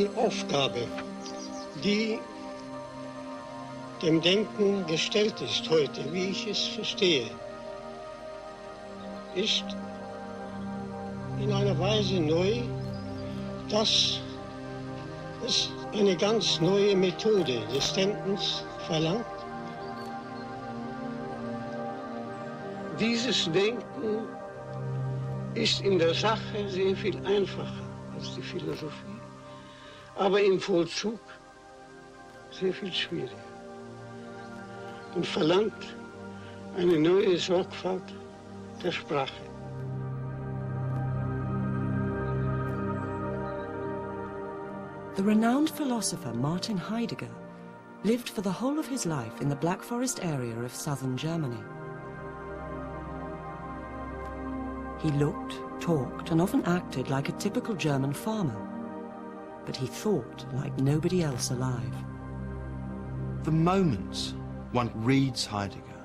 Die Aufgabe, die dem Denken gestellt ist heute, wie ich es verstehe, ist in einer Weise neu, dass es eine ganz neue Methode des Denkens verlangt. Dieses Denken ist in der Sache sehr viel einfacher als die Philosophie, aber im Vollzug sehr viel schwieriger und verlangt eine neue Sorgfalt der Sprache. The renowned philosopher Martin Heidegger lived for the whole of his life in the Black Forest area of southern Germany. He looked, talked, and often acted like a typical German farmer, but he thought like nobody else alive. The moment one reads Heidegger,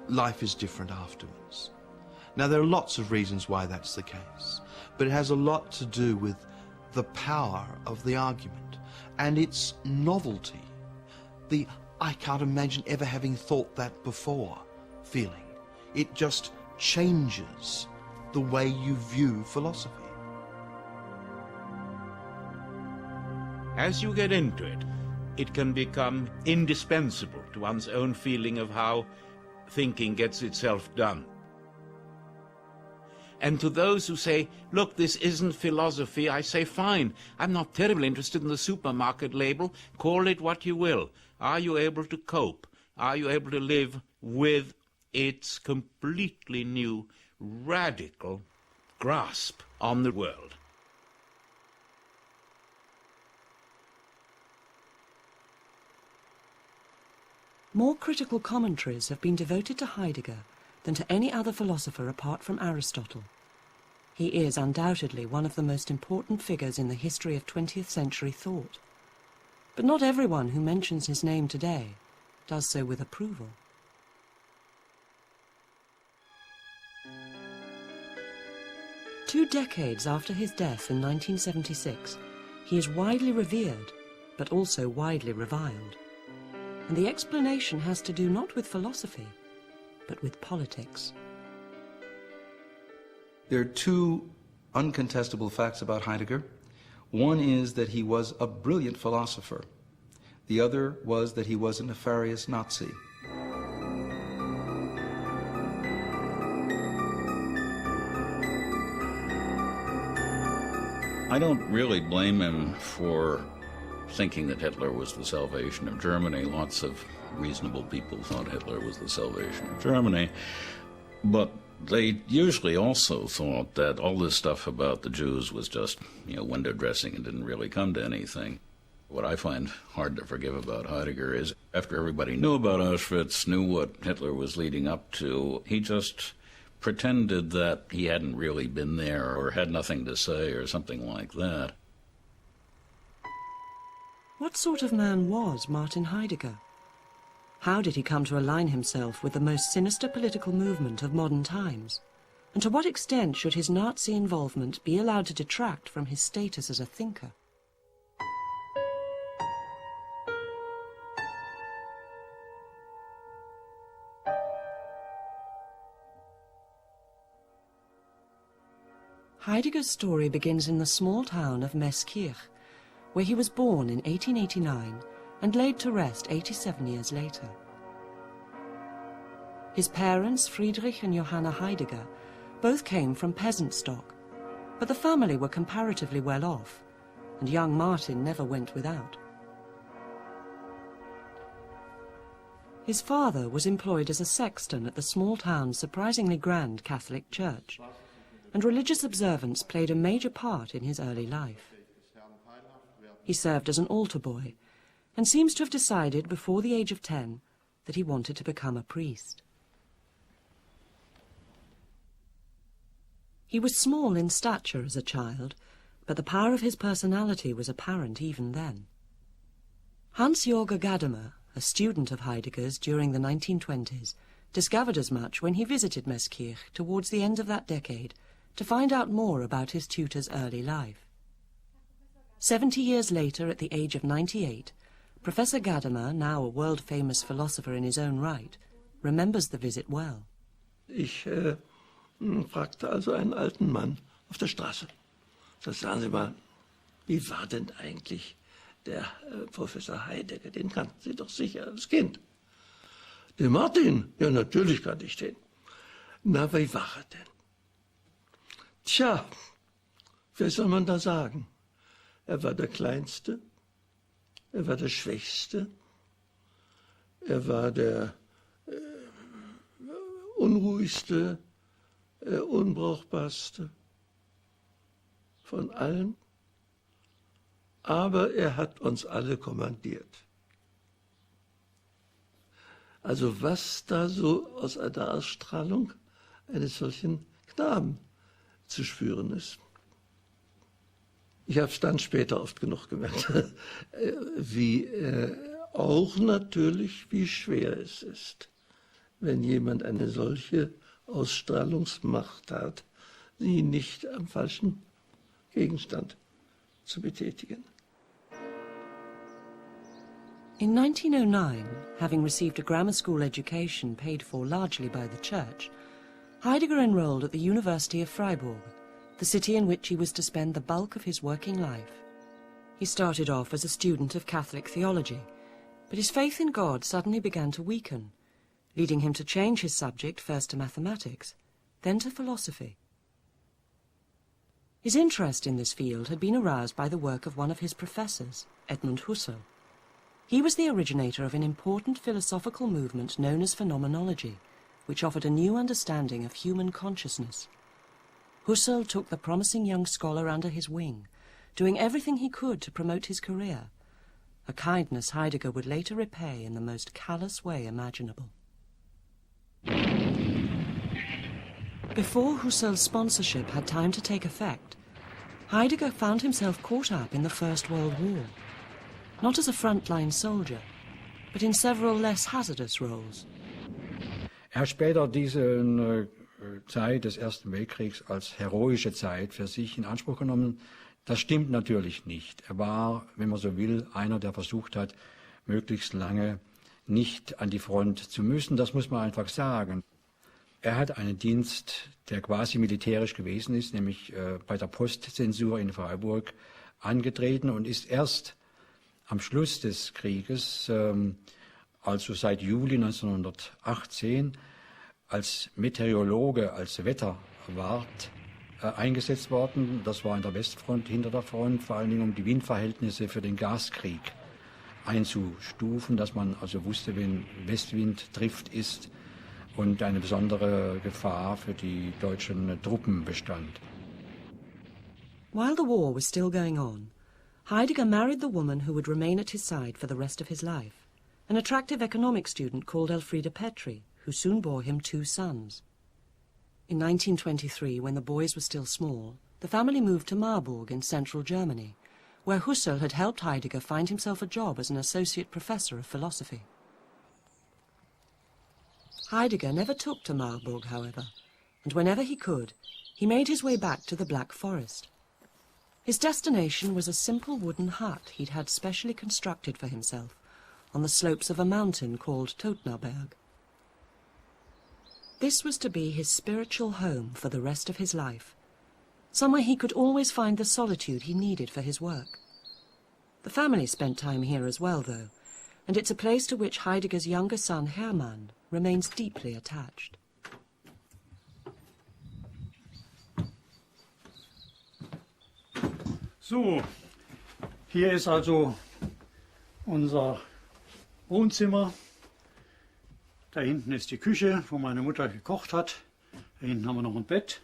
life is different afterwards. Now, there are lots of reasons why that's the case, but it has a lot to do with the power of the argument and its novelty. The "I can't imagine ever having thought that before" feeling. It just changes the way you view philosophy. As you get into it, it can become indispensable to one's own feeling of how thinking gets itself done. And to those who say, look, this isn't philosophy, I say, fine, I'm not terribly interested in the supermarket label, call it what you will. Are you able to cope? Are you able to live with its completely new, radical grasp on the world? More critical commentaries have been devoted to Heidegger than to any other philosopher apart from Aristotle. He is undoubtedly one of the most important figures in the history of 20th century thought. But not everyone who mentions his name today does so with approval. Two decades after his death in 1976, he is widely revered, but also widely reviled. And the explanation has to do not with philosophy, but with politics. There are two uncontestable facts about Heidegger. One is that he was a brilliant philosopher. The other was that he was a nefarious Nazi. I don't really blame him for thinking that Hitler was the salvation of Germany. Lots of reasonable people thought Hitler was the salvation of Germany. But they usually also thought that all this stuff about the Jews was just, window dressing and didn't really come to anything. What I find hard to forgive about Heidegger is after everybody knew about Auschwitz, knew what Hitler was leading up to, he just pretended that he hadn't really been there or had nothing to say or something like that. What sort of man was Martin Heidegger? How did he come to align himself with the most sinister political movement of modern times? And to what extent should his Nazi involvement be allowed to detract from his status as a thinker? Heidegger's story begins in the small town of Meßkirch, where he was born in 1889 and laid to rest 87 years later. His parents, Friedrich and Johanna Heidegger, both came from peasant stock, but the family were comparatively well off, and young Martin never went without. His father was employed as a sexton at the small town's surprisingly grand Catholic church, and religious observance played a major part in his early life. He served as an altar boy, and seems to have decided before the age of 10 that he wanted to become a priest. He was small in stature as a child, but the power of his personality was apparent even then. Hans-Jorge Gadamer, a student of Heidegger's during the 1920s, discovered as much when he visited Meßkirch towards the end of that decade to find out more about his tutor's early life. 70 years later, at the age of 98, Professor Gadamer, now a world-famous philosopher in his own right, remembers the visit well. Ich fragte also einen alten Mann auf der Straße. Das sagen Sie mal, wie war denn eigentlich der Professor Heidegger? Den kannten Sie doch sicher als Kind. Den Martin? Ja, natürlich kannte ich den. Na, wie war er denn? Tja, was soll man da sagen? Er war der Kleinste, er war der Schwächste, er war der unruhigste, unbrauchbarste von allen. Aber er hat uns alle kommandiert. Also was da so aus einer Ausstrahlung eines solchen Knaben zu spüren ist. Ich habe es dann später oft genug gemerkt, wie auch natürlich, wie schwer es ist, wenn jemand eine solche Ausstrahlungsmacht hat, sie nicht am falschen Gegenstand zu betätigen. In 1909, having received a grammar school education paid for largely by the church, Heidegger enrolled at the University of Freiburg, the city in which he was to spend the bulk of his working life. He started off as a student of Catholic theology, but his faith in God suddenly began to weaken, leading him to change his subject first to mathematics, then to philosophy. His interest in this field had been aroused by the work of one of his professors, Edmund Husserl. He was the originator of an important philosophical movement known as phenomenology, which offered a new understanding of human consciousness. Husserl took the promising young scholar under his wing, doing everything he could to promote his career, a kindness Heidegger would later repay in the most callous way imaginable. Before Husserl's sponsorship had time to take effect, Heidegger found himself caught up in the First World War, not as a frontline soldier, but in several less hazardous roles. Hat später diese Zeit des Ersten Weltkriegs als heroische Zeit für sich in Anspruch genommen. Das stimmt natürlich nicht. Er war, wenn man so will, einer, der versucht hat, möglichst lange nicht an die Front zu müssen. Das muss man einfach sagen. Er hat einen Dienst, der quasi militärisch gewesen ist, nämlich bei der Postzensur in Freiburg angetreten und ist erst am Schluss des Krieges, also seit Juli 1918, als Meteorologe, als Wetterwart eingesetzt worden. Das war an der Westfront, hinter der Front, vor allen Dingen um die Windverhältnisse für den Gaskrieg einzustufen, dass man also wusste, wenn Westwind trifft ist und eine besondere Gefahr für die deutschen Truppen bestand. While the war was still going on, Heidegger married the woman who would remain at his side for the rest of his life, an attractive economics student called Elfriede Petri, who soon bore him 2 sons. In 1923, when the boys were still small, the family moved to Marburg in central Germany, where Husserl had helped Heidegger find himself a job as an associate professor of philosophy. Heidegger never took to Marburg, however, and whenever he could, he made his way back to the Black Forest. His destination was a simple wooden hut he'd had specially constructed for himself on the slopes of a mountain called Totnerberg. This was to be his spiritual home for the rest of his life, somewhere he could always find the solitude he needed for his work. The family spent time here as well, though, and it's a place to which Heidegger's younger son Hermann remains deeply attached. So, hier ist also unser Wohnzimmer. Da hinten ist die Küche, wo meine Mutter gekocht hat. Da hinten haben wir noch ein Bett.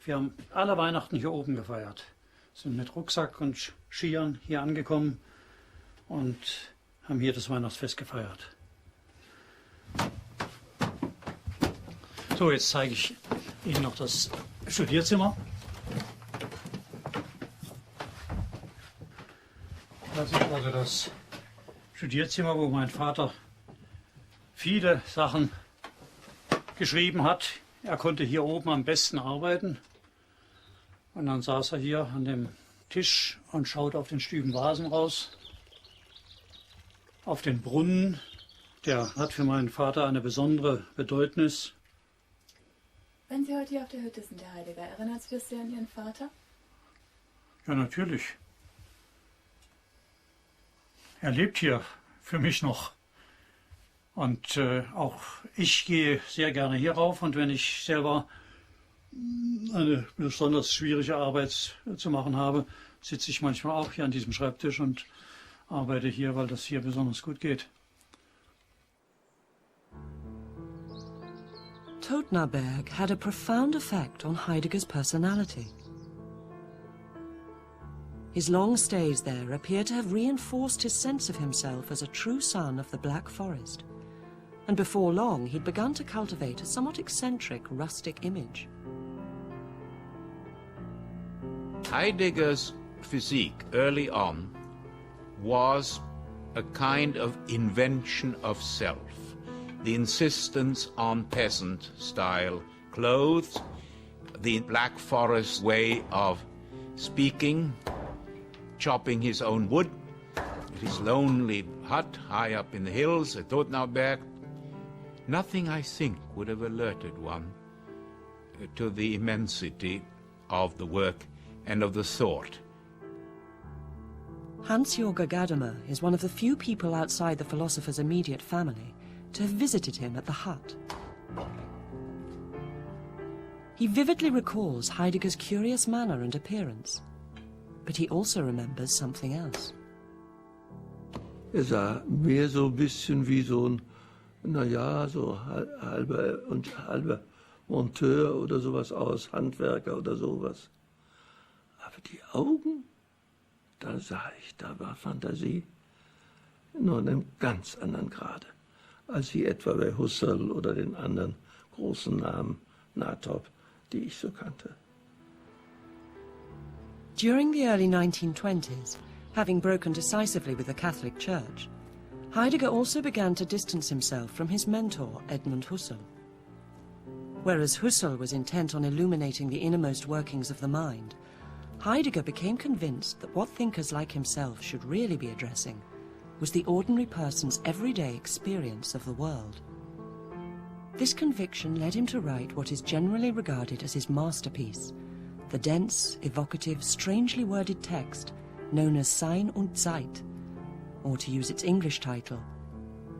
Wir haben alle Weihnachten hier oben gefeiert. Sind mit Rucksack und Skiern hier angekommen und haben hier das Weihnachtsfest gefeiert. So, jetzt zeige ich Ihnen noch das Studierzimmer. Das ist also das Studierzimmer, wo mein Vater viele Sachen geschrieben hat. Er konnte hier oben am besten arbeiten. Und dann saß er hier an dem Tisch und schaut auf den Stüben Vasen raus, auf den Brunnen. Der hat für meinen Vater eine besondere Bedeutnis. Wenn Sie heute hier auf der Hütte sind, Herr Heidegger, erinnert Sie das sehr an Ihren Vater? Ja, natürlich. Er lebt hier für mich noch. Und auch ich gehe sehr gerne hier rauf. Und wenn ich selber eine besonders schwierige Arbeit zu machen habe, sitze ich manchmal auch hier an diesem Schreibtisch und arbeite hier, weil das hier besonders gut geht. Totnaberg had a profound effect on Heidegger's personality. His long stays there appear to have reinforced his sense of himself as a true son of the Black Forest, and before long he'd begun to cultivate a somewhat eccentric, rustic image. Heidegger's physique early on was a kind of invention of self. The insistence on peasant-style clothes, the Black Forest way of speaking, chopping his own wood, his lonely hut high up in the hills at Totnaberg. Nothing, I think, would have alerted one to the immensity of the work and of the thought. Hans-Jorger Gadamer is one of the few people outside the philosopher's immediate family to have visited him at the hut. He vividly recalls Heidegger's curious manner and appearance, but he also remembers something else. Sah mehr so ein bisschen wie so ein, naja, so halber Monteur oder sowas aus, Handwerker oder sowas. Aber die Augen, da sah ich, da war Fantasie nur in einem ganz anderen Grade, als sie etwa bei Husserl oder den anderen großen Namen, Natop, die ich so kannte. During the early 1920s, having broken decisively with the Catholic Church, Heidegger also began to distance himself from his mentor, Edmund Husserl. Whereas Husserl was intent on illuminating the innermost workings of the mind, Heidegger became convinced that what thinkers like himself should really be addressing was the ordinary person's everyday experience of the world. This conviction led him to write what is generally regarded as his masterpiece, the dense, evocative, strangely worded text known as Sein und Zeit, or to use its English title,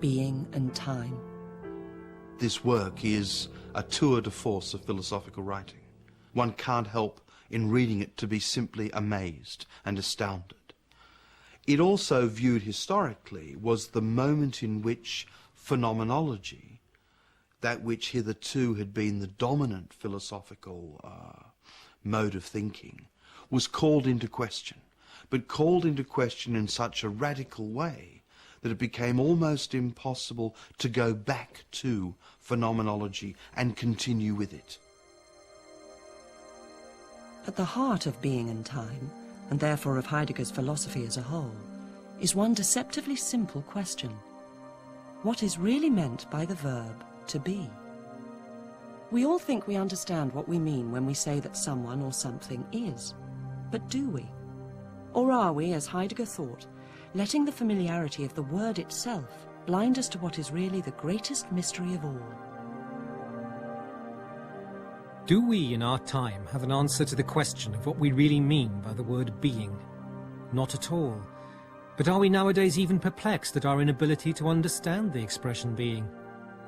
Being and Time. This work is a tour de force of philosophical writing. One can't help in reading it to be simply amazed and astounded. It also, viewed historically, was the moment in which phenomenology, that which hitherto had been the dominant philosophical mode of thinking, was called into question, but called into question in such a radical way that it became almost impossible to go back to phenomenology and continue with it. At the heart of Being and Time, and therefore of Heidegger's philosophy as a whole, is one deceptively simple question. What is really meant by the verb to be? We all think we understand what we mean when we say that someone or something is. But do we? Or are we, as Heidegger thought, letting the familiarity of the word itself blind us to what is really the greatest mystery of all? Do we in our time have an answer to the question of what we really mean by the word being? Not at all. But are we nowadays even perplexed at our inability to understand the expression being?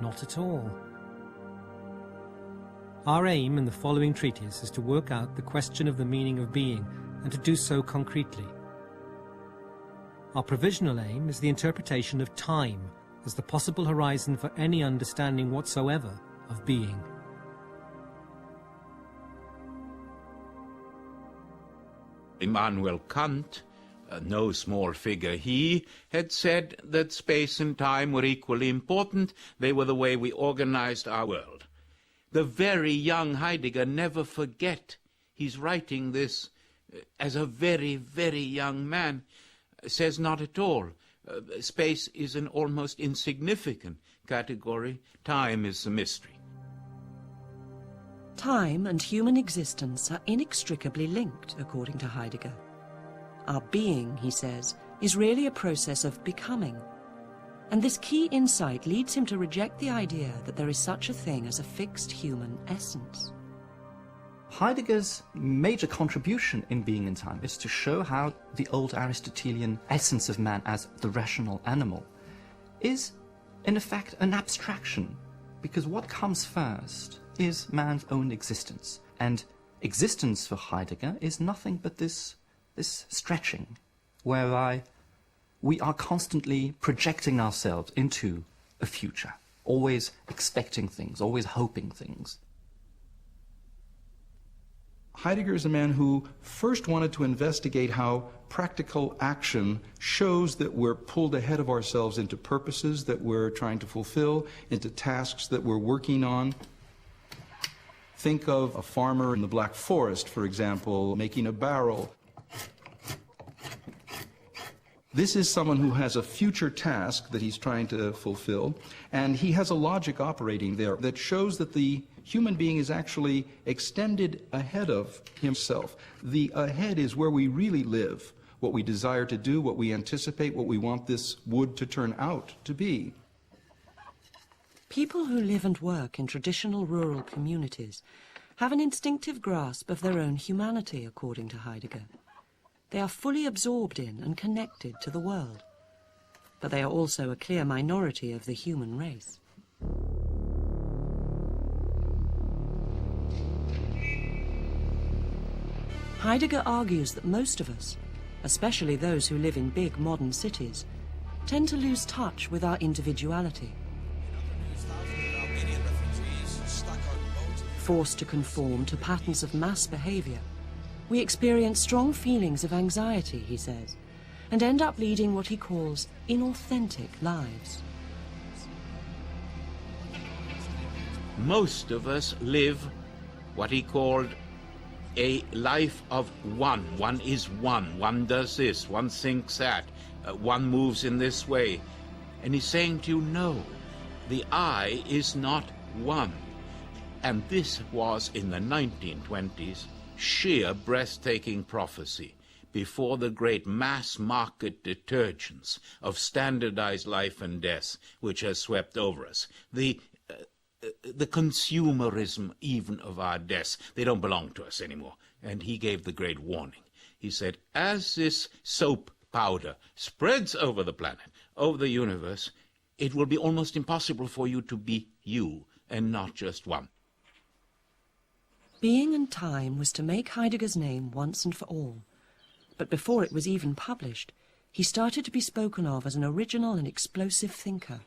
Not at all. Our aim in the following treatise is to work out the question of the meaning of being, and to do so concretely. Our provisional aim is the interpretation of time as the possible horizon for any understanding whatsoever of being. Immanuel Kant, no small figure, he had said that space and time were equally important. They were the way we organized our world. The very young Heidegger never forget. He's writing this as a very, very young man, says not at all. Space is an almost insignificant category. Time is the mystery. Time and human existence are inextricably linked, according to Heidegger. our being, he says, is really a process of becoming. And this key insight leads him to reject the idea that there is such a thing as a fixed human essence. Heidegger's major contribution in Being and Time is to show how the old Aristotelian essence of man as the rational animal is, in effect, an abstraction, because what comes first is man's own existence. And existence for Heidegger is nothing but this stretching, whereby we are constantly projecting ourselves into a future, always expecting things, always hoping things. Heidegger is a man who first wanted to investigate how practical action shows that we're pulled ahead of ourselves into purposes that we're trying to fulfill, into tasks that we're working on. Think of a farmer in the Black Forest, for example, making a barrel. This is someone who has a future task that he's trying to fulfill, and he has a logic operating there that shows that the human being is actually extended ahead of himself. The ahead is where we really live, what we desire to do, what we anticipate, what we want this wood to turn out to be. People who live and work in traditional rural communities have an instinctive grasp of their own humanity, according to Heidegger. They are fully absorbed in and connected to the world, but they are also a clear minority of the human race. Heidegger argues that most of us, especially those who live in big modern cities, tend to lose touch with our individuality. Forced to conform to patterns of mass behavior, we experience strong feelings of anxiety, he says, and end up leading what he calls inauthentic lives. Most of us live what he called a life of one. One is one does this, one thinks that, one moves in this way. And he's saying to you, no, the I is not one. And this was, in the 1920s, sheer breathtaking prophecy before the great mass market detergence of standardized life and death which has swept over us. The consumerism even of our deaths, they don't belong to us anymore. And he gave the great warning. He said, as this soap powder spreads over the planet, over the universe, it will be almost impossible for you to be you and not just one. Being and Time was to make Heidegger's name once and for all. But before it was even published, he started to be spoken of as an original and explosive thinker.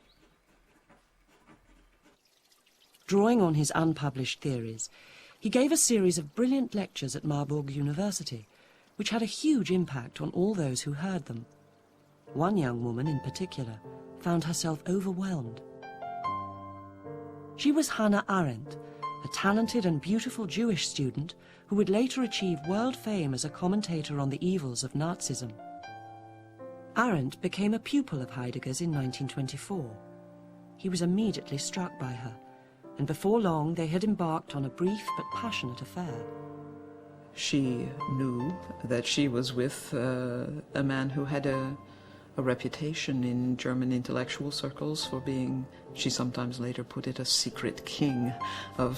Drawing on his unpublished theories, he gave a series of brilliant lectures at Marburg University, which had a huge impact on all those who heard them. One young woman in particular found herself overwhelmed. She was Hannah Arendt, a talented and beautiful Jewish student who would later achieve world fame as a commentator on the evils of Nazism. Arendt became a pupil of Heidegger's in 1924. He was immediately struck by her, and before long they had embarked on a brief but passionate affair. She knew that she was with a man who had a reputation in German intellectual circles for being, she sometimes later put it, a secret king of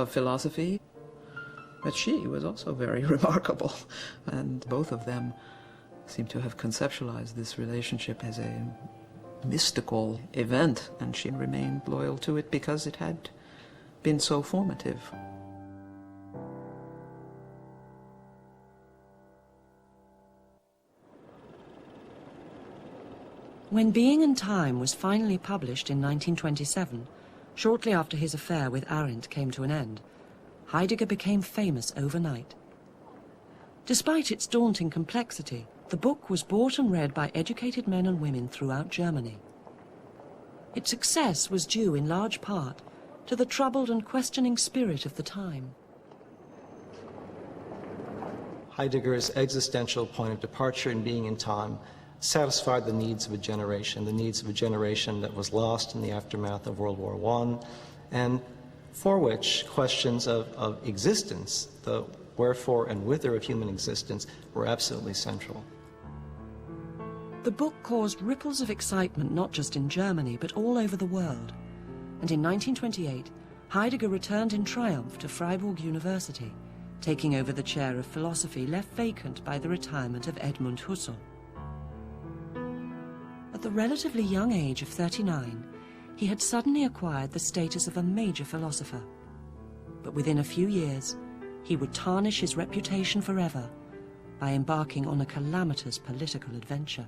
philosophy. But she was also very remarkable, and both of them seem to have conceptualized this relationship as a mystical event, and she remained loyal to it because it had been so formative. When Being and Time was finally published in 1927, shortly after his affair with Arendt came to an end, Heidegger became famous overnight. Despite its daunting complexity, the book was bought and read by educated men and women throughout Germany. Its success was due in large part to the troubled and questioning spirit of the time. Heidegger's existential point of departure in Being and Time satisfied the needs of a generation that was lost in the aftermath of World War I, and for which questions of existence, the wherefore and whither of human existence were absolutely central. The book caused ripples of excitement not just in Germany, but all over the world. And in 1928, Heidegger returned in triumph to Freiburg University, taking over the chair of philosophy left vacant by the retirement of Edmund Husserl. At the relatively young age of 39, he had suddenly acquired the status of a major philosopher. But within a few years, he would tarnish his reputation forever by embarking on a calamitous political adventure.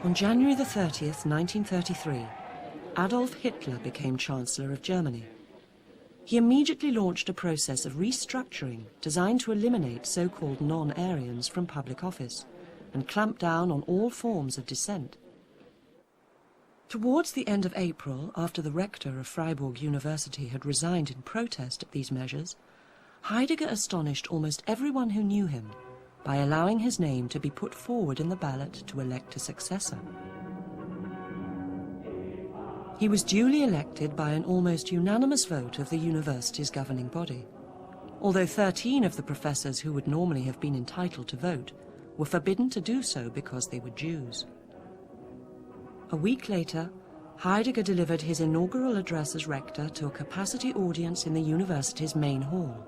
On January the 30th, 1933, Adolf Hitler became Chancellor of Germany. He immediately launched a process of restructuring designed to eliminate so-called non-Aryans from public office and clamp down on all forms of dissent. Towards the end of April, after the rector of Freiburg University had resigned in protest at these measures, Heidegger astonished almost everyone who knew him by allowing his name to be put forward in the ballot to elect a successor. He was duly elected by an almost unanimous vote of the university's governing body, although 13 of the professors who would normally have been entitled to vote were forbidden to do so because they were Jews. A week later, Heidegger delivered his inaugural address as rector to a capacity audience in the university's main hall,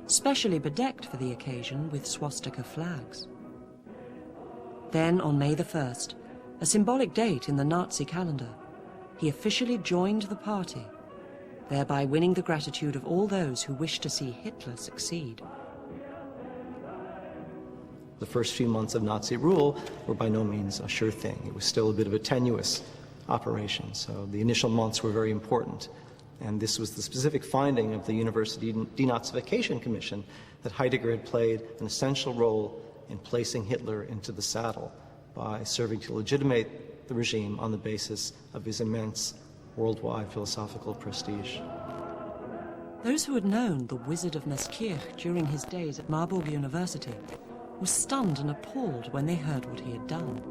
specially bedecked for the occasion with swastika flags. Then, on May the 1st, a symbolic date in the Nazi calendar, he officially joined the party, thereby winning the gratitude of all those who wished to see Hitler succeed. The first few months of Nazi rule were by no means a sure thing. It was still a bit of a tenuous operation, so the initial months were very important. And this was the specific finding of the University Denazification Commission, that Heidegger had played an essential role in placing Hitler into the saddle by serving to legitimate the regime on the basis of his immense worldwide philosophical prestige. Those who had known the Wizard of Meschirch during his days at Marburg University were stunned and appalled when they heard what he had done.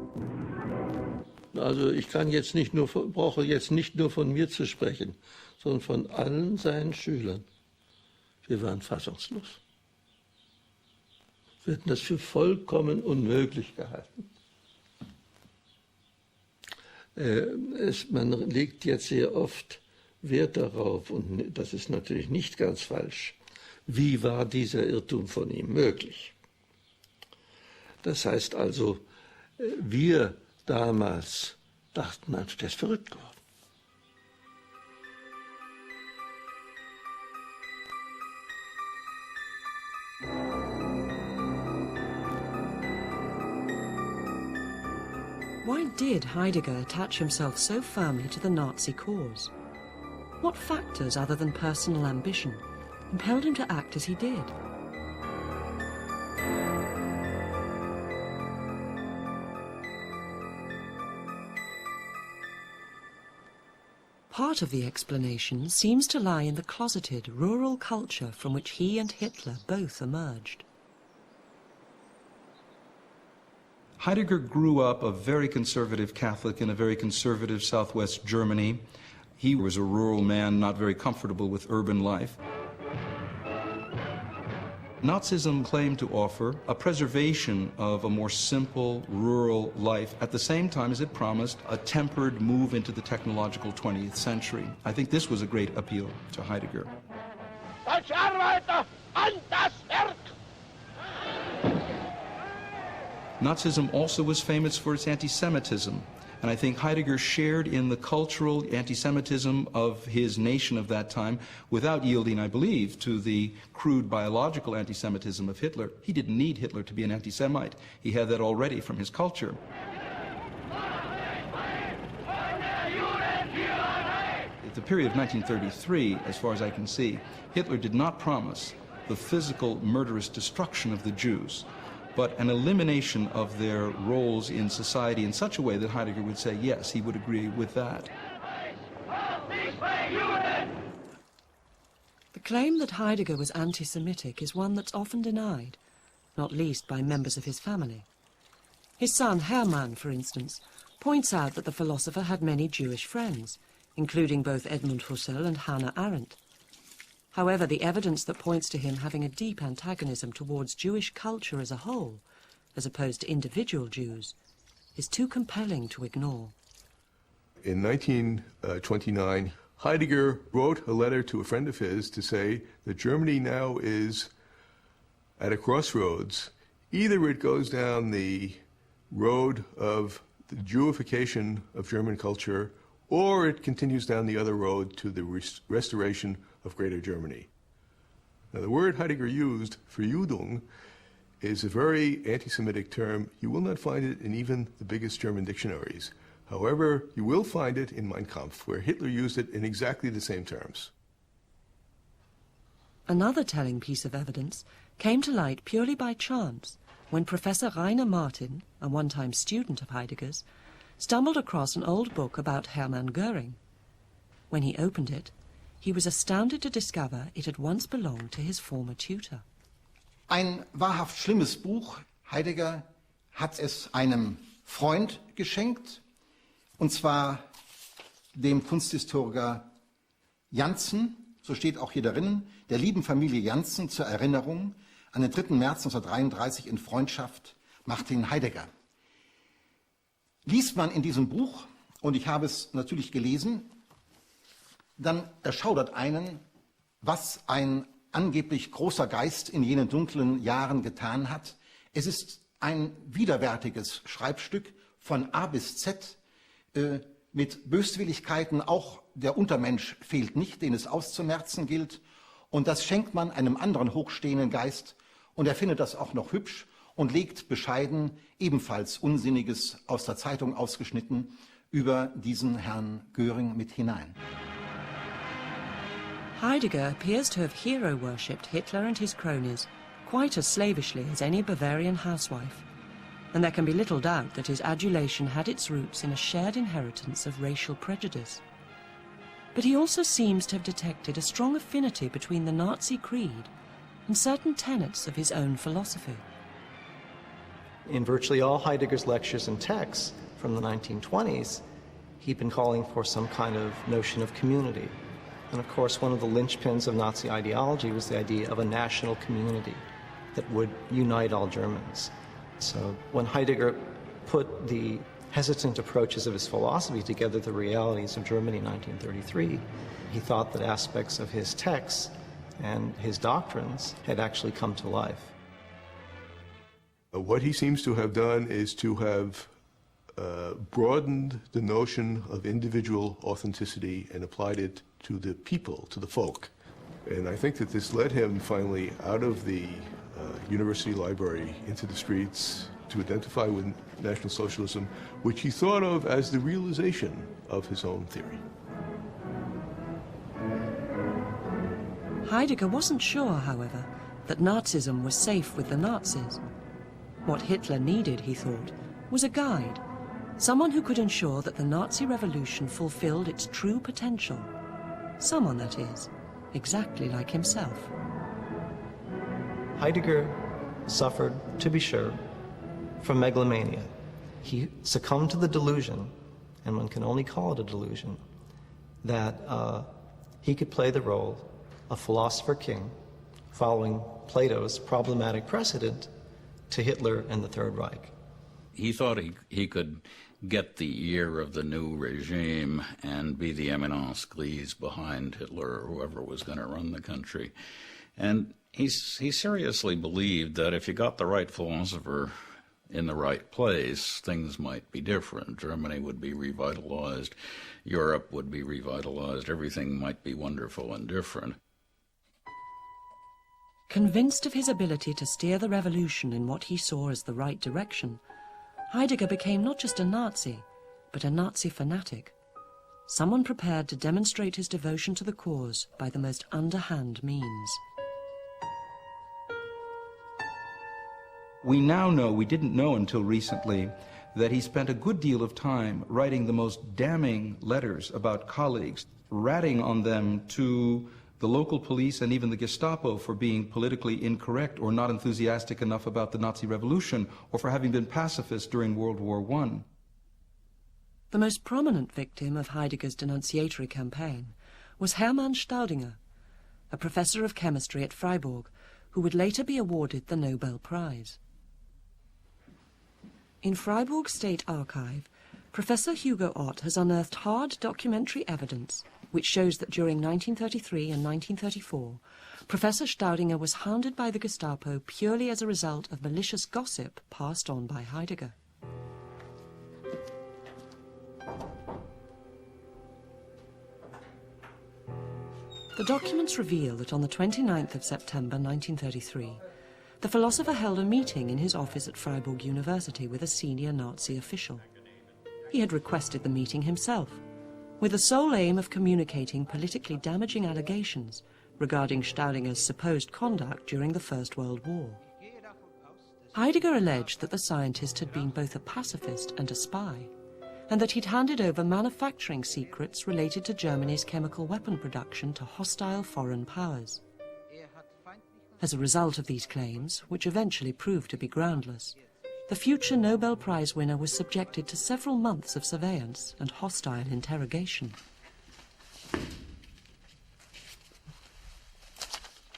Also ich kann jetzt brauche jetzt nicht nur von mir zu sprechen, sondern von allen seinen Schülern. Wir waren fassungslos. Wir hätten das für vollkommen unmöglich gehalten. Man legt jetzt sehr oft Wert darauf, und das ist natürlich nicht ganz falsch, wie war dieser Irrtum von ihm möglich. Das heißt also, wir damals dachten, der ist verrückt geworden. Why did Heidegger attach himself so firmly to the Nazi cause? What factors other than personal ambition impelled him to act as he did? Part of the explanation seems to lie in the closeted rural culture from which he and Hitler both emerged. Heidegger grew up a very conservative Catholic in a very conservative southwest Germany. He was a rural man, not very comfortable with urban life. Nazism claimed to offer a preservation of a more simple, rural life at the same time as it promised a tempered move into the technological 20th century. I think this was a great appeal to Heidegger. Deutsche Arbeiter, an das Werk! Nazism also was famous for its anti-Semitism, and I think Heidegger shared in the cultural anti-Semitism of his nation of that time without yielding, I believe, to the crude biological anti-Semitism of Hitler. He didn't need Hitler to be an anti-Semite. He had that already from his culture. At the period of 1933, as far as I can see, Hitler did not promise the physical murderous destruction of the Jews, but an elimination of their roles in society in such a way that Heidegger would say, yes, he would agree with that. The claim that Heidegger was anti-Semitic is one that's often denied, not least by members of his family. His son Hermann, for instance, points out that the philosopher had many Jewish friends, including both Edmund Husserl and Hannah Arendt. However, the evidence that points to him having a deep antagonism towards Jewish culture as a whole, as opposed to individual Jews, is too compelling to ignore. In 1929, Heidegger wrote a letter to a friend of his to say that Germany now is at a crossroads. Either it goes down the road of the Jewification of German culture, or it continues down the other road to the restoration of Greater Germany. Now, the word Heidegger used for Judung is a very anti-Semitic term. You will not find it in even the biggest German dictionaries. However, you will find it in Mein Kampf, where Hitler used it in exactly the same terms. Another telling piece of evidence came to light purely by chance when Professor Rainer Martin, a one-time student of Heidegger's, stumbled across an old book about Hermann Göring. When he opened it, he was astounded to discover it had once belonged to his former tutor. Ein wahrhaft schlimmes Buch. Heidegger hat es einem Freund geschenkt, und zwar dem Kunsthistoriker Janssen, so steht auch hier darin, der lieben Familie Janssen zur Erinnerung an den 3. März 1933 in Freundschaft Martin Heidegger. Liest man in diesem Buch, und ich habe es natürlich gelesen, dann erschaudert einen, was ein angeblich großer Geist in jenen dunklen Jahren getan hat. Es ist ein widerwärtiges Schreibstück von A bis Z, mit Böswilligkeiten. Auch der Untermensch fehlt nicht, den es auszumerzen gilt. Und das schenkt man einem anderen hochstehenden Geist. Und er findet das auch noch hübsch und legt bescheiden ebenfalls Unsinniges aus der Zeitung ausgeschnitten über diesen Herrn Göring mit hinein. Heidegger appears to have hero-worshipped Hitler and his cronies quite as slavishly as any Bavarian housewife, and there can be little doubt that his adulation had its roots in a shared inheritance of racial prejudice. But he also seems to have detected a strong affinity between the Nazi creed and certain tenets of his own philosophy. In virtually all Heidegger's lectures and texts from the 1920s, he'd been calling for some kind of notion of community. And of course, one of the linchpins of Nazi ideology was the idea of a national community that would unite all Germans. So when Heidegger put the hesitant approaches of his philosophy together, the realities of Germany in 1933, he thought that aspects of his texts and his doctrines had actually come to life. What he seems to have done is to have broadened the notion of individual authenticity and applied it to the people, to the folk. And I think that this led him finally out of the university library into the streets to identify with National Socialism, which he thought of as the realization of his own theory. Heidegger wasn't sure, however, that Nazism was safe with the Nazis. What Hitler needed, he thought, was a guide, someone who could ensure that the Nazi revolution fulfilled its true potential. Someone, that is, exactly like himself. Heidegger suffered, to be sure, from megalomania. He succumbed to the delusion, and one can only call it a delusion, that he could play the role of philosopher king, following Plato's problematic precedent to Hitler and the Third Reich. He thought he could get the ear of the new regime and be the eminence grise behind Hitler or whoever was going to run the country. And he seriously believed that if you got the right philosopher in the right place, things might be different. Germany would be revitalized, Europe would be revitalized, everything might be wonderful and different. Convinced of his ability to steer the revolution in what he saw as the right direction, Heidegger became not just a Nazi, but a Nazi fanatic, someone prepared to demonstrate his devotion to the cause by the most underhand means. We now know, we didn't know until recently, that he spent a good deal of time writing the most damning letters about colleagues, ratting on them to the local police and even the Gestapo for being politically incorrect or not enthusiastic enough about the Nazi revolution or for having been pacifists during World War I. The most prominent victim of Heidegger's denunciatory campaign was Hermann Staudinger, a professor of chemistry at Freiburg, who would later be awarded the Nobel Prize. In Freiburg State Archive, Professor Hugo Ott has unearthed hard documentary evidence which shows that during 1933 and 1934, Professor Staudinger was hounded by the Gestapo purely as a result of malicious gossip passed on by Heidegger. The documents reveal that on the 29th of September 1933, the philosopher held a meeting in his office at Freiburg University with a senior Nazi official. He had requested the meeting himself, with the sole aim of communicating politically damaging allegations regarding Staudinger's supposed conduct during the First World War. Heidegger alleged that the scientist had been both a pacifist and a spy, and that he'd handed over manufacturing secrets related to Germany's chemical weapon production to hostile foreign powers. As a result of these claims, which eventually proved to be groundless, the future Nobel Prize winner was subjected to several months of surveillance and hostile interrogation.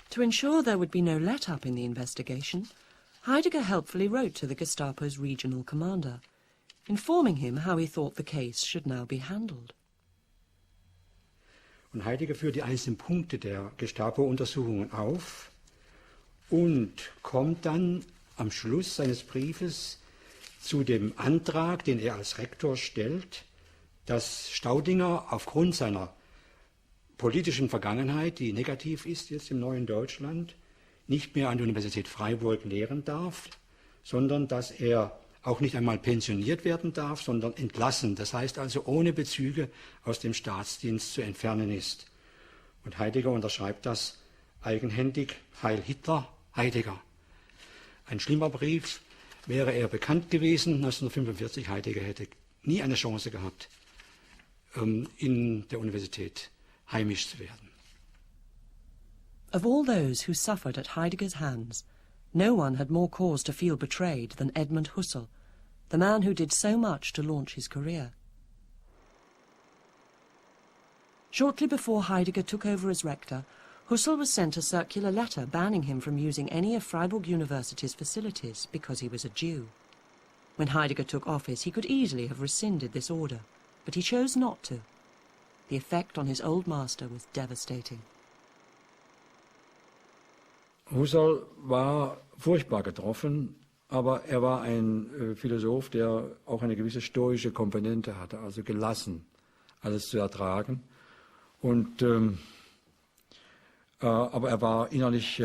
To ensure there would be no let-up in the investigation, Heidegger helpfully wrote to the Gestapo's regional commander, informing him how he thought the case should now be handled. Und Heidegger führt die einzelnen Punkte der Gestapo-Untersuchungen auf und kommt dann am Schluss seines Briefes zu dem Antrag, den er als Rektor stellt, dass Staudinger aufgrund seiner politischen Vergangenheit, die negativ ist jetzt im neuen Deutschland, nicht mehr an der Universität Freiburg lehren darf, sondern dass er auch nicht einmal pensioniert werden darf, sondern entlassen, das heißt also ohne Bezüge aus dem Staatsdienst zu entfernen ist. Und Heidegger unterschreibt das eigenhändig: Heil Hitler, Heidegger. Ein schlimmer Brief. Wäre er bekannt gewesen 1945, Heidegger hätte nie eine Chance gehabt, in der Universität heimisch zu werden. Of all those who suffered at Heidegger's hands, no one had more cause to feel betrayed than Edmund Husserl, the man who did so much to launch his career. Shortly before Heidegger took over as rector, Husserl was sent a circular letter banning him from using any of Freiburg University's facilities because he was a Jew. When Heidegger took office, he could easily have rescinded this order, but he chose not to. The effect on his old master was devastating. Husserl war furchtbar getroffen, aber er war ein Philosoph, der auch eine gewisse stoische Komponente hatte, also gelassen, alles zu ertragen. Und, aber er war innerlich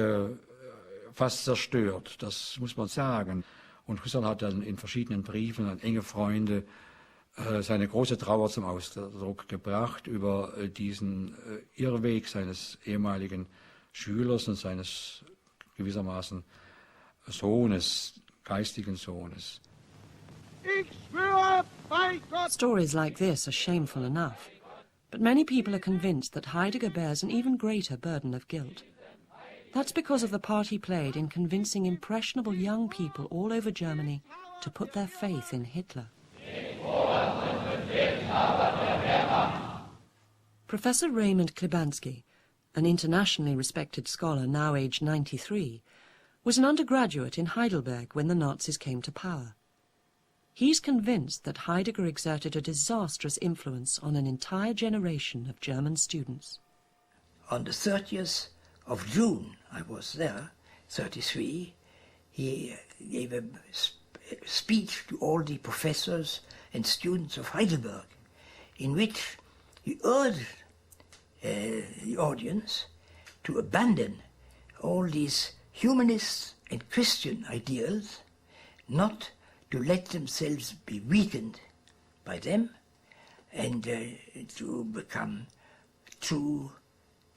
fast zerstört, das muss man sagen. Und Husserl hat dann in verschiedenen Briefen an enge Freunde seine große Trauer zum Ausdruck gebracht über diesen Irrweg seines ehemaligen Schülers und seines gewissermaßen Sohnes, geistigen Sohnes. Stories like this are shameful enough, but many people are convinced that Heidegger bears an even greater burden of guilt. That's because of the part he played in convincing impressionable young people all over Germany to put their faith in Hitler. Professor Raymond Klibanski, an internationally respected scholar now aged 93, was an undergraduate in Heidelberg when the Nazis came to power. He's convinced that Heidegger exerted a disastrous influence on an entire generation of German students. On the 30th of June, I was there, 33, he gave a speech to all the professors and students of Heidelberg, in which he urged the audience to abandon all these humanist and Christian ideals, not to let themselves be weakened by them, and to become true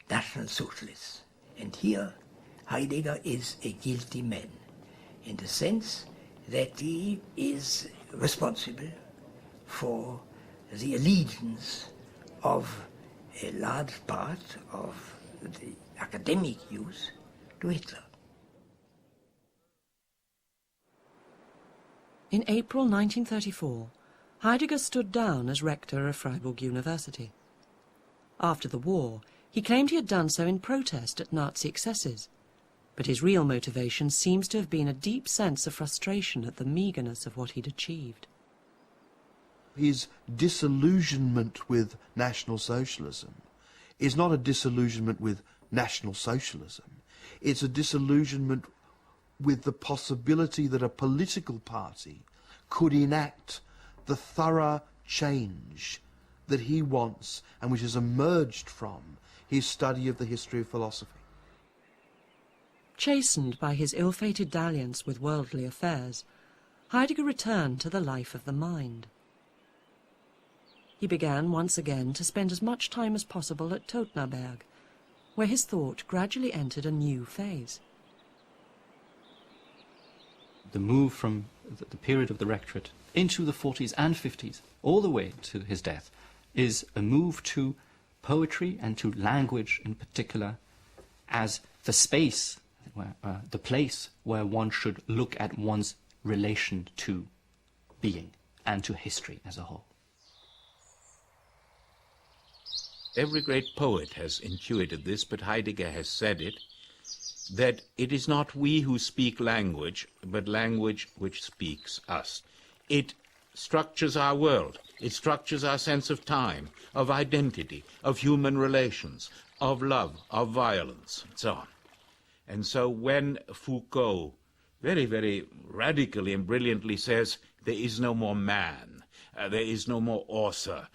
National Socialists. And here Heidegger is a guilty man, in the sense that he is responsible for the allegiance of a large part of the academic youth to Hitler. In April 1934, Heidegger stood down as rector of Freiburg University. After the war, he claimed he had done so in protest at Nazi excesses, but his real motivation seems to have been a deep sense of frustration at the meagreness of what he'd achieved. His disillusionment with National Socialism is not a disillusionment with National Socialism. It's a disillusionment with the possibility that a political party could enact the thorough change that he wants and which has emerged from his study of the history of philosophy. Chastened by his ill-fated dalliance with worldly affairs, Heidegger returned to the life of the mind. He began once again to spend as much time as possible at Totnaberg, where his thought gradually entered a new phase. The move from the period of the rectorate into the 40s and 50s, all the way to his death, is a move to poetry and to language in particular as the space, the place where one should look at one's relation to being and to history as a whole. Every great poet has intuited this, but Heidegger has said it, that it is not we who speak language, but language which speaks us. It structures our world. It structures our sense of time, of identity, of human relations, of love, of violence, and so on. And so when Foucault very, very radically and brilliantly says there is no more man, there is no more author,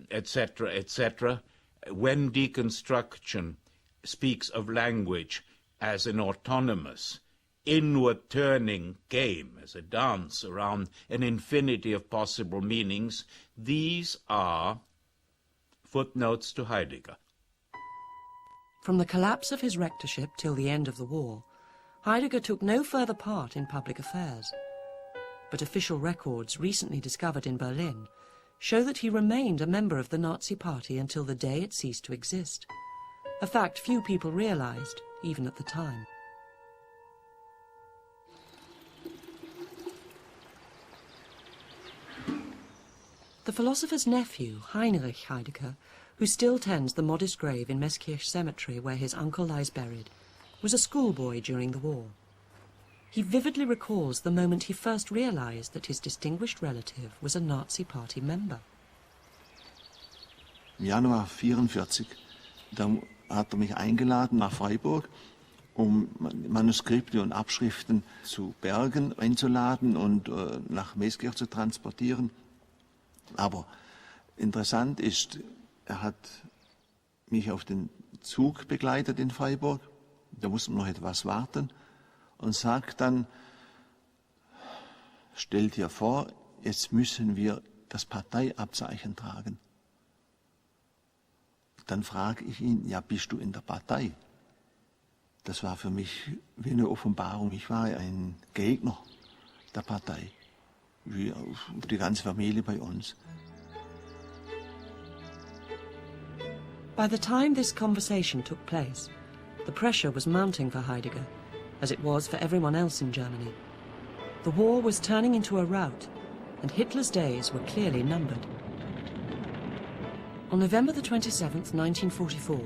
etc., etc., when deconstruction speaks of language as an autonomous, inward-turning game, as a dance around an infinity of possible meanings, these are footnotes to Heidegger. From the collapse of his rectorship till the end of the war, Heidegger took no further part in public affairs. But official records recently discovered in Berlin show that he remained a member of the Nazi Party until the day it ceased to exist, a fact few people realized, even at the time. The philosopher's nephew, Heinrich Heidegger, who still tends the modest grave in Meßkirch Cemetery where his uncle lies buried, was a schoolboy during the war. He vividly recalls the moment he first realized that his distinguished relative was a Nazi Party member. Im Januar 1944, da hat mich eingeladen nach Freiburg, Manuskripte und Abschriften zu bergen, einzuladen und nach Meßkirch zu transportieren. Aber interessant ist, hat mich auf den Zug begleitet in Freiburg, da musste man noch etwas warten und sagt dann, stell dir vor, jetzt müssen wir das Parteiabzeichen tragen. Dann frage ich ihn, ja, bist du in der Partei? Das war für mich wie eine Offenbarung. Ich war ein Gegner der Partei, wie die ganze Familie bei uns. By the time this conversation took place, the pressure was mounting for Heidegger, as it was for everyone else in Germany. The war was turning into a rout, and Hitler's days were clearly numbered. On November the 27th, 1944,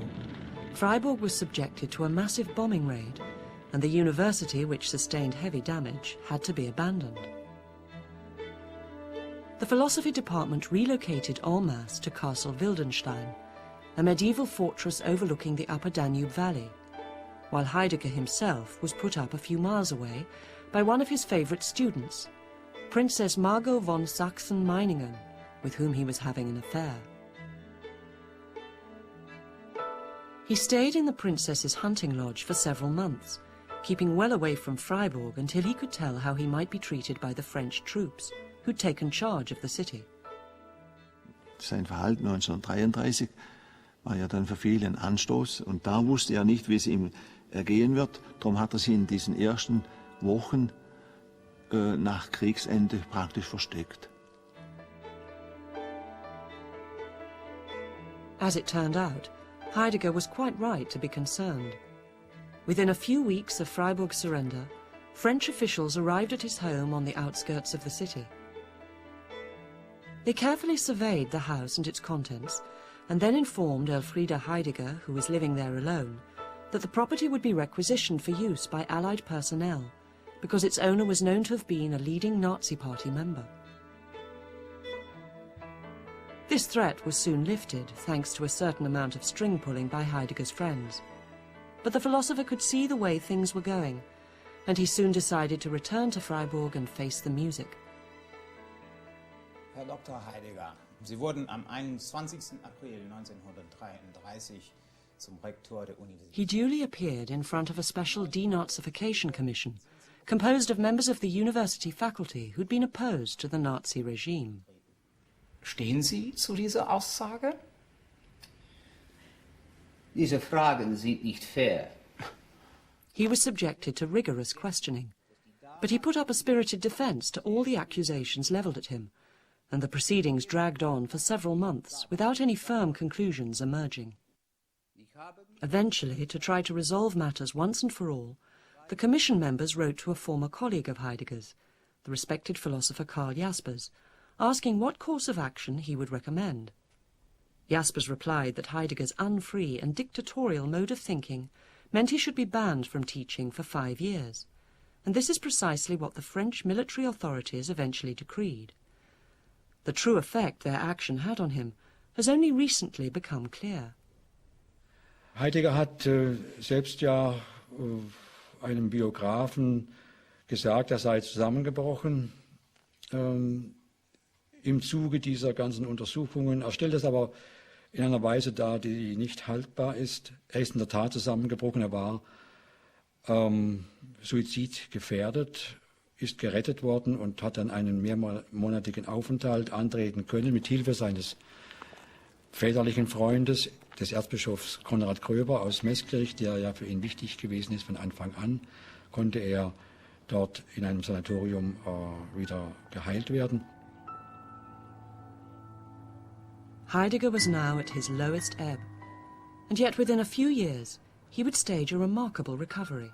Freiburg was subjected to a massive bombing raid, and the university, which sustained heavy damage, had to be abandoned. The philosophy department relocated en masse to Castle Wildenstein, a medieval fortress overlooking the upper Danube Valley, while Heidegger himself was put up a few miles away by one of his favourite students, Princess Margot von Sachsen-Meiningen, with whom he was having an affair. He stayed in the princess's hunting lodge for several months, keeping well away from Freiburg until he could tell how he might be treated by the French troops, who'd taken charge of the city. Sein Verhalten 1933 war ja dann für viele ein Anstoß und da wusste er nicht, wie es ihm ergehen wird. Darum hat er sich in diesen ersten Wochen nach Kriegsende praktisch versteckt. As it turned out, Heidegger was quite right to be concerned. Within a few weeks of Freiburg's surrender, French officials arrived at his home on the outskirts of the city. They carefully surveyed the house and its contents, and then informed Elfriede Heidegger, who was living there alone, that the property would be requisitioned for use by Allied personnel, because its owner was known to have been a leading Nazi Party member. This threat was soon lifted, thanks to a certain amount of string-pulling by Heidegger's friends. But the philosopher could see the way things were going, and he soon decided to return to Freiburg and face the music. Herr Dr. Heidegger, Sie wurden am 21. April 1933 zum Rektor der Universität. He duly appeared in front of a special denazification commission, composed of members of the university faculty who'd been opposed to the Nazi regime. Stehen Sie zu dieser Aussage? Diese Fragen sind nicht fair. He was subjected to rigorous questioning, but he put up a spirited defence to all the accusations levelled at him, and the proceedings dragged on for several months without any firm conclusions emerging. Eventually, to try to resolve matters once and for all, the commission members wrote to a former colleague of Heidegger's, the respected philosopher Karl Jaspers, asking what course of action he would recommend. Jaspers replied that Heidegger's unfree and dictatorial mode of thinking meant he should be banned from teaching for 5 years, and this is precisely what the French military authorities eventually decreed. The true effect their action had on him has only recently become clear. Heidegger hat selbst ja einem Biografen gesagt, er sei zusammengebrochen im Zuge dieser ganzen Untersuchungen. Er stellt es aber in einer Weise dar, die nicht haltbar ist. Er ist in der Tat zusammengebrochen, er war suizidgefährdet, ist gerettet worden und hat dann einen mehrmonatigen Aufenthalt antreten können mit Hilfe seines väterlichen Freundes, des Erzbischofs Konrad Gröber aus Meßkirch, der ja für ihn wichtig gewesen ist von Anfang an, konnte er dort in einem Sanatorium wieder geheilt werden. Heidegger was now at his lowest ebb, and yet within a few years he would stage a remarkable recovery.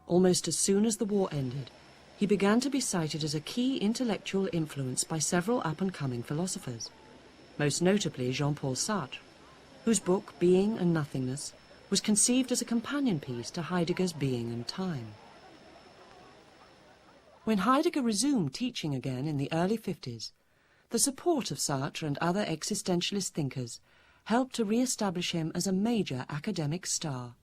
Almost as soon as the war ended, he began to be cited as a key intellectual influence by several up-and-coming philosophers, most notably Jean-Paul Sartre, whose book Being and Nothingness was conceived as a companion piece to Heidegger's Being and Time. When Heidegger resumed teaching again in the early 50s, the support of Sartre and other existentialist thinkers helped to re-establish him as a major academic star.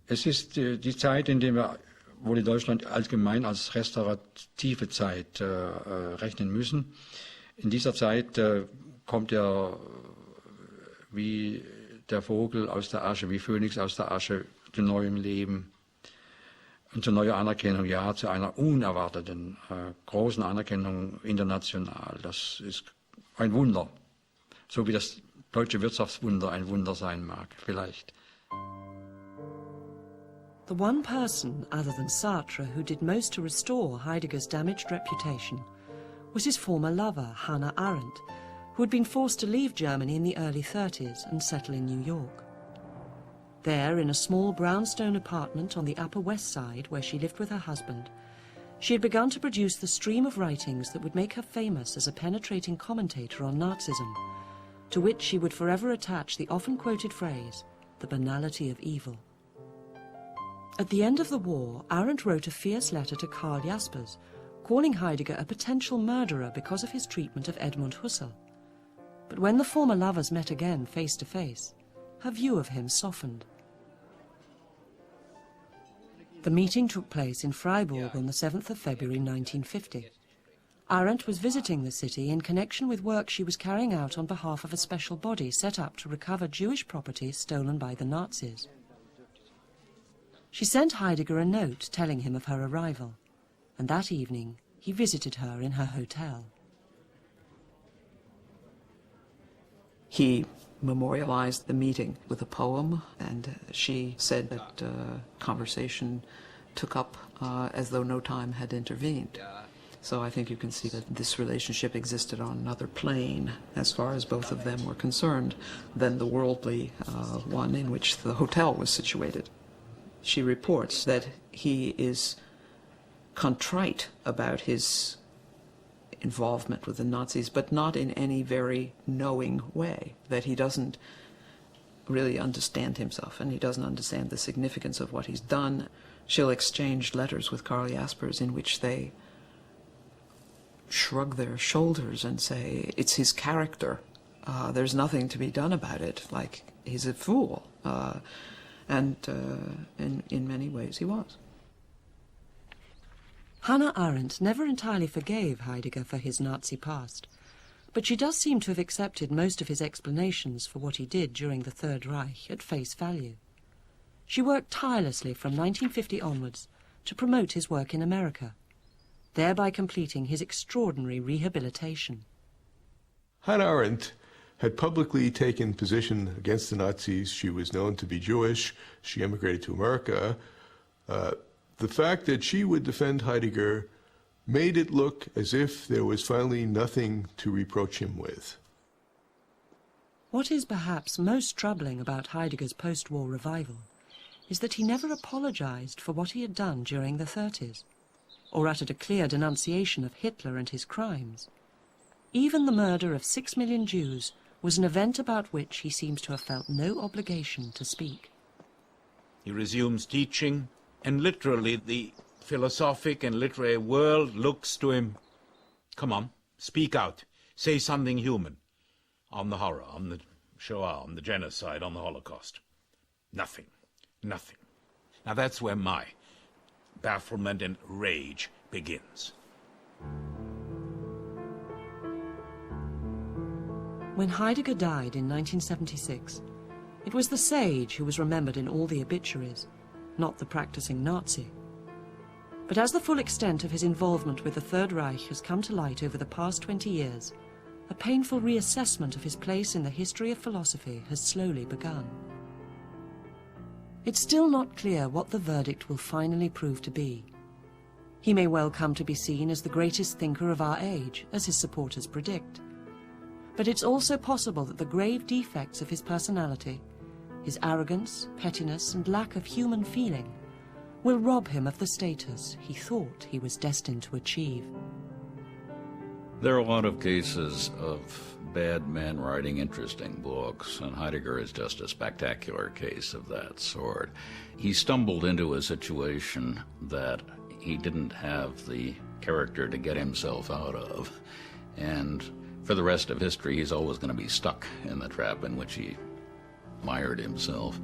Es ist die Zeit, in der wir wohl in Deutschland allgemein als restaurative Zeit rechnen müssen. In dieser Zeit kommt er wie der Vogel aus der Asche, wie Phönix aus der Asche zu neuem Leben und zu neuer Anerkennung, ja, zu einer unerwarteten, großen Anerkennung international. Das ist ein Wunder, so wie das deutsche Wirtschaftswunder ein Wunder sein mag, vielleicht. The one person, other than Sartre, who did most to restore Heidegger's damaged reputation was his former lover, Hannah Arendt, who had been forced to leave Germany in the early 30s and settle in New York. There, in a small brownstone apartment on the Upper West Side, where she lived with her husband, she had begun to produce the stream of writings that would make her famous as a penetrating commentator on Nazism, to which she would forever attach the often-quoted phrase, the banality of evil. At the end of the war, Arendt wrote a fierce letter to Karl Jaspers, calling Heidegger a potential murderer because of his treatment of Edmund Husserl. But when the former lovers met again face to face, her view of him softened. The meeting took place in Freiburg on the 7th of February 1950. Arendt was visiting the city in connection with work she was carrying out on behalf of a special body set up to recover Jewish property stolen by the Nazis. She sent Heidegger a note telling him of her arrival, and that evening he visited her in her hotel. He memorialized the meeting with a poem, and she said that conversation took up as though no time had intervened. So I think you can see that this relationship existed on another plane as far as both of them were concerned than the worldly one in which the hotel was situated. She reports that he is contrite about his involvement with the Nazis, but not in any very knowing way, that he doesn't really understand himself and he doesn't understand the significance of what he's done. She'll exchange letters with Karl Jaspers in which they shrug their shoulders and say, it's his character. There's nothing to be done about it. Like, he's a fool. And in many ways he was. Hannah Arendt never entirely forgave Heidegger for his Nazi past, but she does seem to have accepted most of his explanations for what he did during the Third Reich at face value. She worked tirelessly from 1950 onwards to promote his work in America, thereby completing his extraordinary rehabilitation. Hannah Arendt had publicly taken position against the Nazis. She was known to be Jewish. She emigrated to America. The fact that she would defend Heidegger made it look as if there was finally nothing to reproach him with. What is perhaps most troubling about Heidegger's post-war revival is that he never apologized for what he had done during the 30s, or uttered a clear denunciation of Hitler and his crimes. Even the murder of 6 million Jews was an event about which he seems to have felt no obligation to speak. He resumes teaching, and literally the philosophic and literary world looks to him. Come on, speak out, say something human on the horror, on the Shoah, on the genocide, on the Holocaust. Nothing, nothing. Now that's where my bafflement and rage begins. When Heidegger died in 1976, it was the sage who was remembered in all the obituaries, not the practicing Nazi. But as the full extent of his involvement with the Third Reich has come to light over the past 20 years, a painful reassessment of his place in the history of philosophy has slowly begun. It's still not clear what the verdict will finally prove to be. He may well come to be seen as the greatest thinker of our age, as his supporters predict. But it's also possible that the grave defects of his personality, his arrogance, pettiness, and lack of human feeling, will rob him of the status he thought he was destined to achieve. There are a lot of cases of bad men writing interesting books, and Heidegger is just a spectacular case of that sort. He stumbled into a situation that he didn't have the character to get himself out of, and for the rest of history he's always going to be stuck in the trap in which he mired himself.